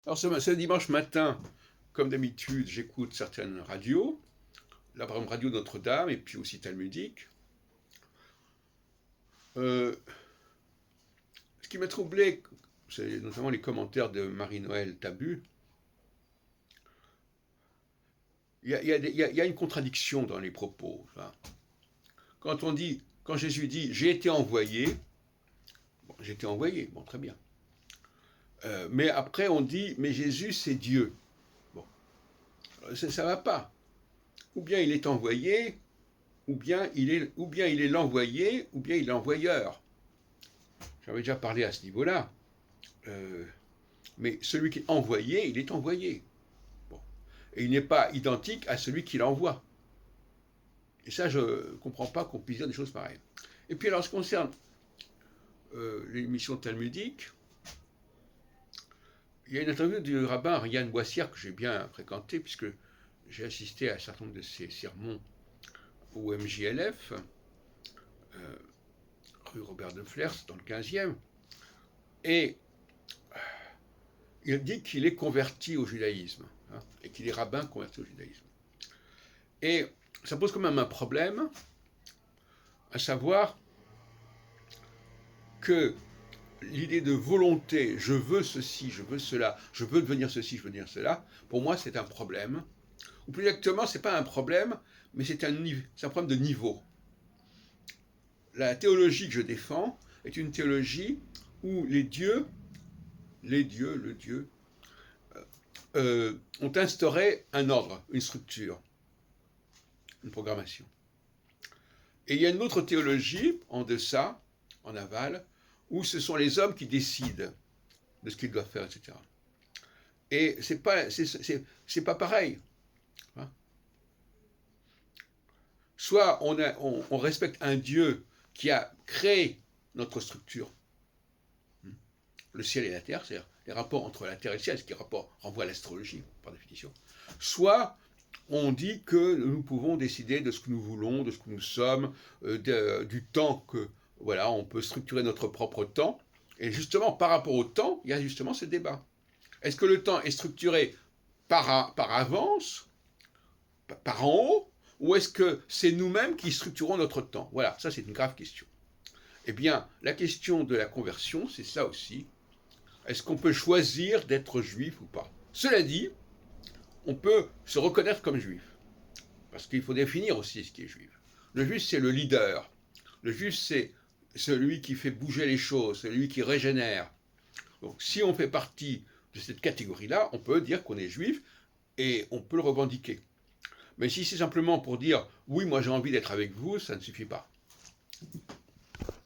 Alors ce dimanche matin, comme d'habitude, j'écoute certaines radios, la par exemple Radio Notre-Dame et puis aussi Talmudique. Ce qui m'a troublé, c'est notamment les commentaires de Marie-Noël Tabu. Il y a une contradiction dans les propos. Hein. Quand Jésus dit j'ai été envoyé, bon, j'ai été envoyé, bon, très bien. Mais après on dit mais Jésus c'est Dieu. Bon, ça ne va pas. Ou bien il est envoyé, ou bien il est l'envoyé, ou bien il est l'envoyeur. J'avais déjà parlé à ce niveau-là. Mais celui qui est envoyé, il est envoyé. Bon. Et il n'est pas identique à celui qui l'envoie. Et ça, je ne comprends pas qu'on puisse dire des choses pareilles. Et puis alors, ce qui concerne l'émission talmudique, il y a une interview du rabbin Ariane Boissière que j'ai bien fréquenté, puisque j'ai assisté à un certain nombre de ses sermons au MJLF, rue Robert de Flers, dans le 15e. Et il dit qu'il est converti au judaïsme, hein, et qu'il est rabbin converti au judaïsme. Et ça pose quand même un problème, à savoir que l'idée de volonté, je veux ceci, je veux cela, je veux devenir ceci, je veux devenir cela, pour moi c'est un problème. Ou plus exactement, ce n'est pas un problème, mais c'est un problème de niveau. La théologie que je défends est une théologie où le Dieu, ont instauré un ordre, une structure, une programmation. Et il y a une autre théologie en deçà, en aval, où ce sont les hommes qui décident de ce qu'ils doivent faire, etc. Et c'est pas pareil. Hein. Soit on respecte un Dieu qui a créé notre structure, le ciel et la terre, c'est-à-dire les rapports entre la terre et le ciel, ce qui renvoie à l'astrologie, par définition. Soit on dit que nous pouvons décider de ce que nous voulons, de ce que nous sommes, du temps que, voilà, on peut structurer notre propre temps. Et justement, par rapport au temps, il y a justement ce débat. Est-ce que le temps est structuré par avance, par en haut, ou est-ce que c'est nous-mêmes qui structurons notre temps? Voilà, ça c'est une grave question. Eh bien, la question de la conversion, c'est ça aussi. Est-ce qu'on peut choisir d'être juif ou pas? Cela dit, on peut se reconnaître comme juif. Parce qu'il faut définir aussi ce qui est juif. Le juif, c'est le leader. Le juif, c'est celui qui fait bouger les choses, celui qui régénère. Donc, si on fait partie de cette catégorie-là, on peut dire qu'on est juif et on peut le revendiquer. Mais si c'est simplement pour dire « oui, moi j'ai envie d'être avec vous », ça ne suffit pas.